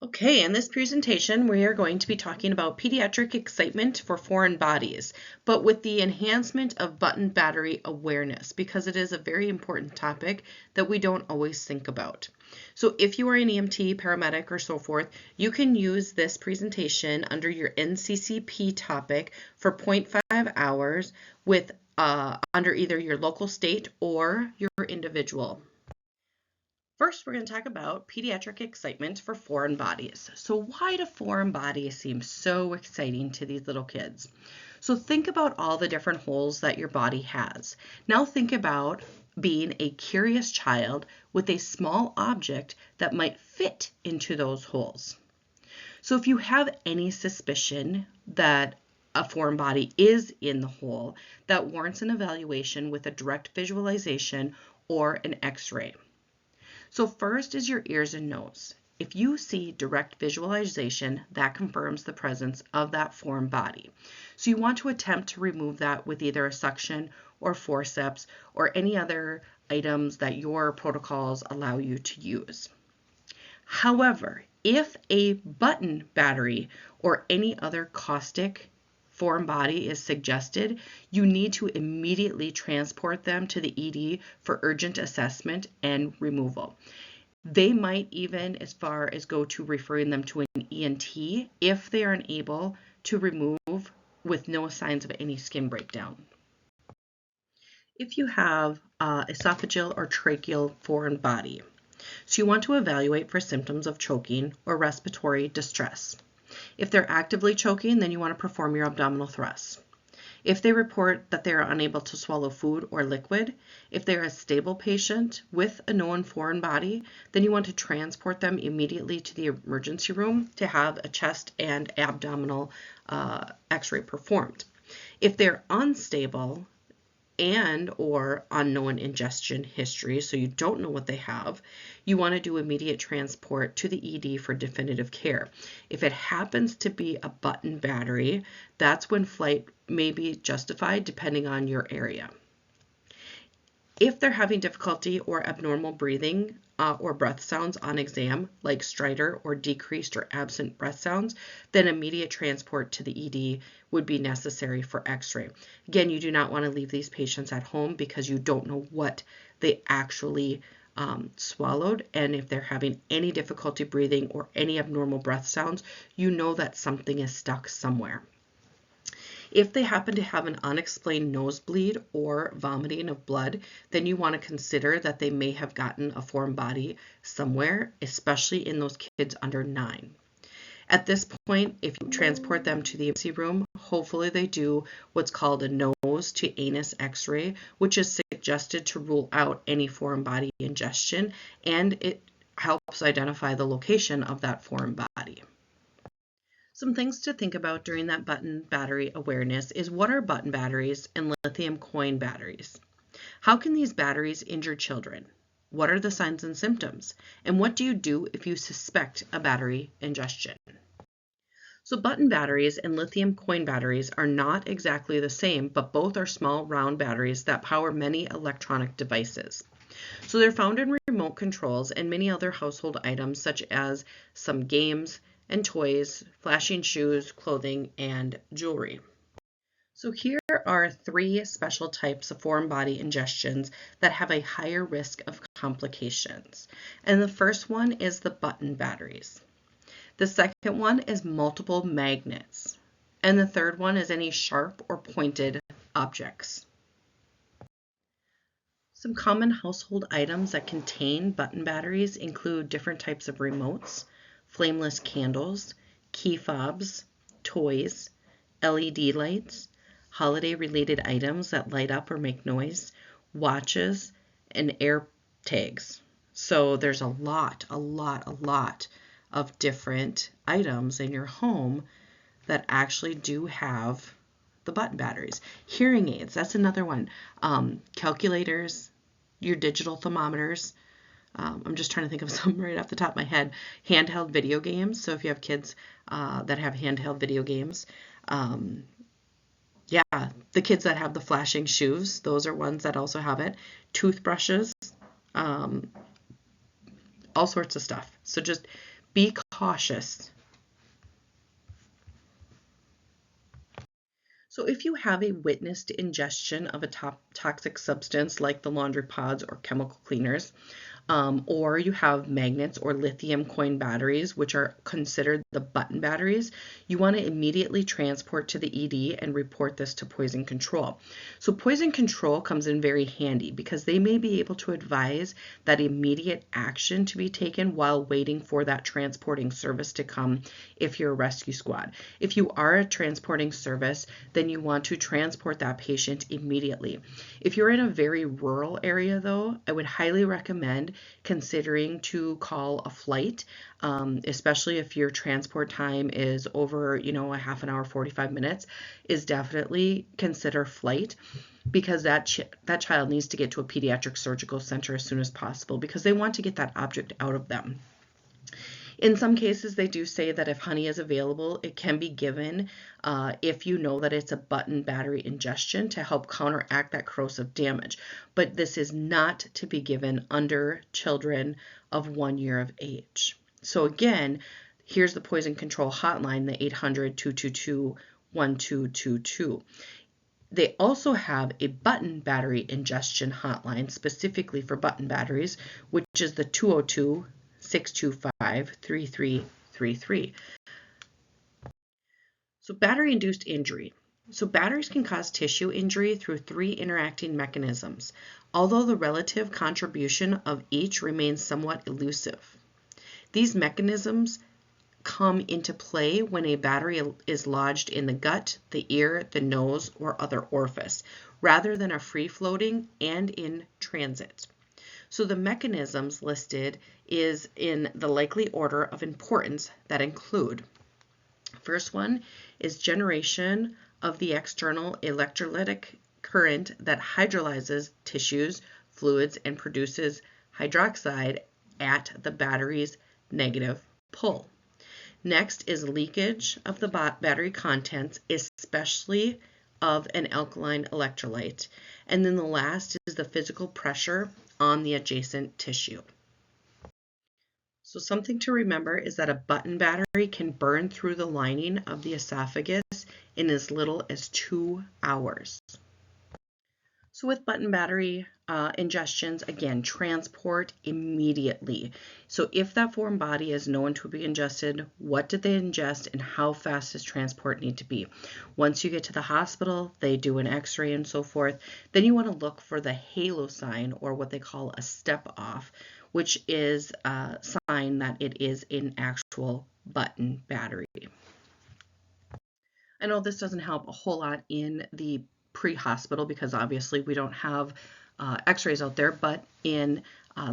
Okay, in this presentation, we are going to be talking about pediatric excitement for foreign bodies, but with the enhancement of button battery awareness, because it is a very important topic that we don't always think about. So if you are an EMT, paramedic, or so forth, you can use this presentation under your NCCP topic for 0.5 hours with under either your local state or your individual. First, we're going to talk about pediatric excitement for foreign bodies. So why do foreign bodies seem so exciting to these little kids? So think about all the different holes that your body has. Now think about being a curious child with a small object that might fit into those holes. So if you have any suspicion that a foreign body is in the hole, that warrants an evaluation with a direct visualization or an X-ray. So first is your ears and nose. If you see direct visualization, that confirms the presence of that foreign body. So you want to attempt to remove that with either a suction or forceps or any other items that your protocols allow you to use. However, if a button battery or any other caustic foreign body is suggested, you need to immediately transport them to the ED for urgent assessment and removal. They might even as far as go to referring them to an ENT if they are unable to remove with no signs of any skin breakdown. If you have esophageal or tracheal foreign body, so you want to evaluate for symptoms of choking or respiratory distress. If they're actively choking, then you want to perform your abdominal thrusts. If they report that they are unable to swallow food or liquid, if they're a stable patient with a known foreign body, then you want to transport them immediately to the emergency room to have a chest and abdominal x-ray performed. If they're unstable and or unknown ingestion history, so you don't know what they have, you want to do immediate transport to the ED for definitive care. If it happens to be a button battery, that's when flight may be justified depending on your area. If they're having difficulty or abnormal breathing or breath sounds on exam, like stridor or decreased or absent breath sounds, then immediate transport to the ED would be necessary for x-ray. Again, you do not want to leave these patients at home because you don't know what they actually swallowed, and if they're having any difficulty breathing or any abnormal breath sounds, you know that something is stuck somewhere. If they happen to have an unexplained nosebleed or vomiting of blood, then you want to consider that they may have gotten a foreign body somewhere, especially in those kids under 9. At this point, if you transport them to the emergency room, hopefully they do what's called a nose to anus x-ray, which is suggested to rule out any foreign body ingestion, and it helps identify the location of that foreign body. Some things to think about during that button battery awareness is what are button batteries and lithium coin batteries? How can these batteries injure children? What are the signs and symptoms? And what do you do if you suspect a battery ingestion? So button batteries and lithium coin batteries are not exactly the same, but both are small round batteries that power many electronic devices. So they're found in remote controls and many other household items such as some games and toys, flashing shoes, clothing, and jewelry. So here are 3 special types of foreign body ingestions that have a higher risk of complications. And the first one is the button batteries. The second one is multiple magnets. And the third one is any sharp or pointed objects. Some common household items that contain button batteries include different types of remotes, flameless candles, key fobs, toys, LED lights, holiday-related items that light up or make noise, watches, and air tags. So there's a lot of different items in your home that actually do have the button batteries. Hearing aids, that's another one. Calculators, your digital thermometers. I'm just trying to think of some right off the top of my head. Handheld video games. So if you have kids that have handheld video games, yeah, the kids that have the flashing shoes, those are ones that also have it. Toothbrushes, all sorts of stuff. So just be cautious. So if you have a witnessed ingestion of a toxic substance like the laundry pods or chemical cleaners, or you have magnets or lithium coin batteries, which are considered the button batteries, you want to immediately transport to the ED and report this to poison control. So poison control comes in very handy because they may be able to advise that immediate action to be taken while waiting for that transporting service to come if you're a rescue squad. If you are a transporting service, then you want to transport that patient immediately. If you're in a very rural area though, I would highly recommend considering to call a flight, especially if your transport time is over, a half an hour, 45 minutes, is definitely consider flight because that child needs to get to a pediatric surgical center as soon as possible because they want to get that object out of them. In some cases, they do say that if honey is available, it can be given if you know that it's a button battery ingestion to help counteract that corrosive damage. But this is not to be given under children of 1 year of age. So again, here's the poison control hotline, the 800-222-1222. They also have a button battery ingestion hotline specifically for button batteries, which is the 202-625-3333. So battery-induced injury. So batteries can cause tissue injury through 3 interacting mechanisms, although the relative contribution of each remains somewhat elusive. These mechanisms come into play when a battery is lodged in the gut, the ear, the nose, or other orifice, rather than a free-floating and in transit. So the mechanisms listed is in the likely order of importance that include: first one is generation of the external electrolytic current that hydrolyzes tissues, fluids, and produces hydroxide at the battery's negative pull. Next is leakage of the battery contents, especially of an alkaline electrolyte. And then the last is the physical pressure on the adjacent tissue. So something to remember is that a button battery can burn through the lining of the esophagus in as little as 2 hours. So with button battery ingestions, again, transport immediately. So if that foreign body is known to be ingested, what did they ingest and how fast does transport need to be? Once you get to the hospital, they do an x-ray and so forth. Then you want to look for the halo sign, or what they call a step off, which is a sign that it is an actual button battery. I know this doesn't help a whole lot in the pre-hospital because obviously we don't have x-rays out there, but in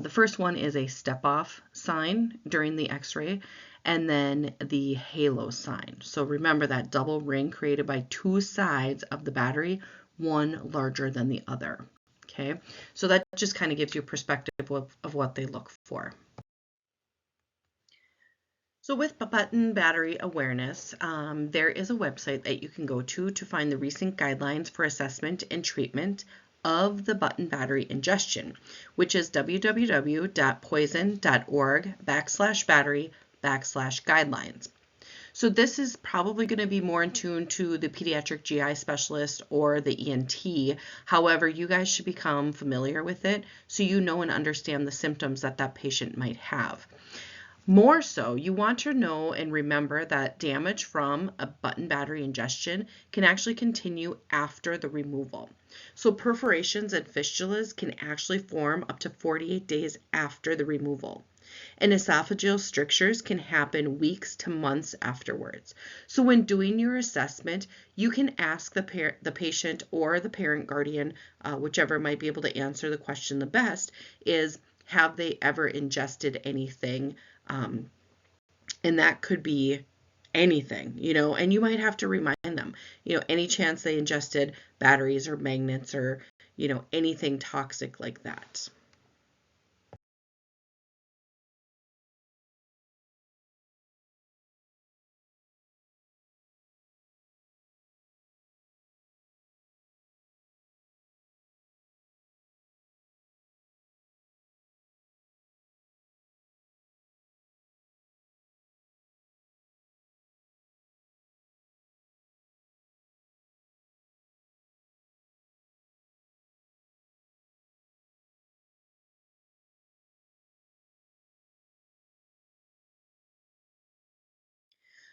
the first one is a step-off sign during the x-ray, and then the halo sign. So remember that double ring created by 2 sides of the battery, one larger than the other. Okay, so that just kind of gives you a perspective of what they look for. So with button battery awareness, there is a website that you can go to find the recent guidelines for assessment and treatment of the button battery ingestion, which is www.poison.org/battery/guidelines. So this is probably going to be more in tune to the pediatric GI specialist or the ENT. However, you guys should become familiar with it so you know and understand the symptoms that that patient might have. More so, you want to know and remember that damage from a button battery ingestion can actually continue after the removal. So perforations and fistulas can actually form up to 48 days after the removal. And esophageal strictures can happen weeks to months afterwards. So when doing your assessment, you can ask the patient or the parent guardian, whichever might be able to answer the question the best, is have they ever ingested anything? And that could be anything, and you might have to remind them, any chance they ingested batteries or magnets or, anything toxic like that.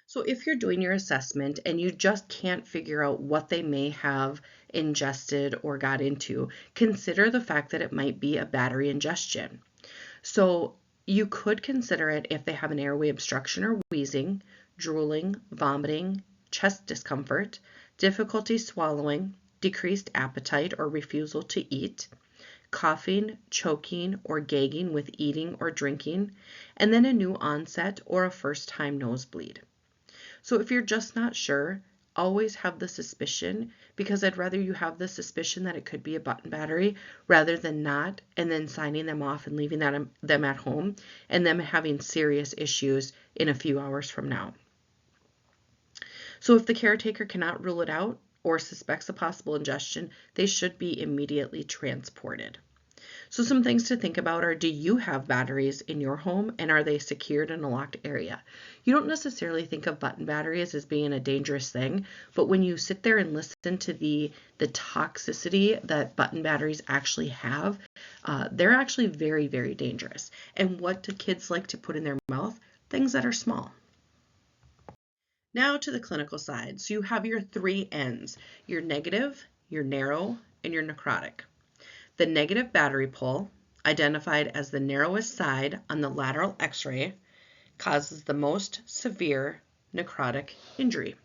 So if you're doing your assessment and you just can't figure out what they may have ingested or got into, consider the fact that it might be a battery ingestion. So you could consider it if they have an airway obstruction or wheezing, drooling, vomiting, chest discomfort, difficulty swallowing, decreased appetite or refusal to eat, coughing, choking, or gagging with eating or drinking, and then a new onset or a first-time nosebleed. So if you're just not sure, always have the suspicion, because I'd rather you have the suspicion that it could be a button battery rather than not, and then signing them off and leaving them at home and them having serious issues in a few hours from now. So if the caretaker cannot rule it out or suspects a possible ingestion, they should be immediately transported. So some things to think about are, do you have batteries in your home and are they secured in a locked area? You don't necessarily think of button batteries as being a dangerous thing, but when you sit there and listen to the toxicity that button batteries actually have, they're actually very, very dangerous. And what do kids like to put in their mouth? Things that are small. Now to the clinical side. So you have your three N's, your negative, your narrow, and your necrotic. The negative battery pull, identified as the narrowest side on the lateral x-ray, causes the most severe necrotic injury.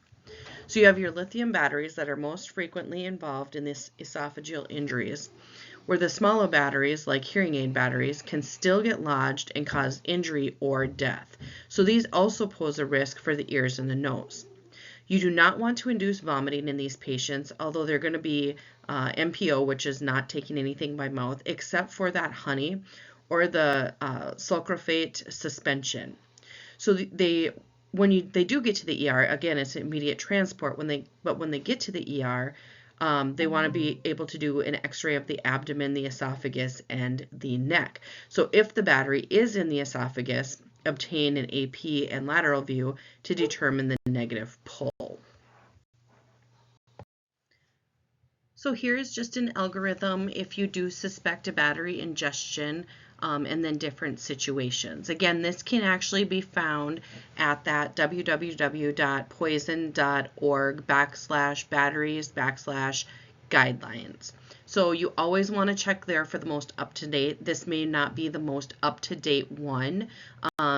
So you have your lithium batteries that are most frequently involved in this esophageal injuries, where the smaller batteries, like hearing aid batteries, can still get lodged and cause injury or death. So these also pose a risk for the ears and the nose. You do not want to induce vomiting in these patients, although they're going to be MPO, which is not taking anything by mouth, except for that honey or the sulcrophate suspension. So they do get to the ER, again, it's immediate transport. When they get to the ER, they want to be able to do an x-ray of the abdomen, the esophagus, and the neck. So if the battery is in the esophagus, obtain an AP and lateral view to determine the negative pull. So here is just an algorithm if you do suspect a battery ingestion and then different situations. Again, this can actually be found at that www.poison.org/batteries/guidelines. So you always want to check there for the most up-to-date. This may not be the most up-to-date one,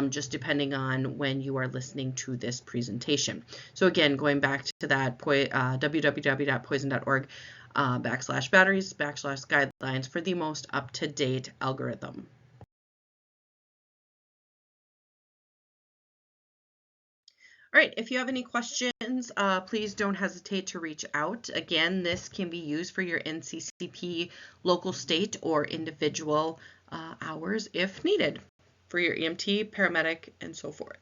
just depending on when you are listening to this presentation. So again, going back to that www.poison.org /batteries/guidelines for the most up-to-date algorithm. All right, if you have any questions, please don't hesitate to reach out. Again, this can be used for your NCCP local, state, or individual hours if needed for your EMT, paramedic, and so forth.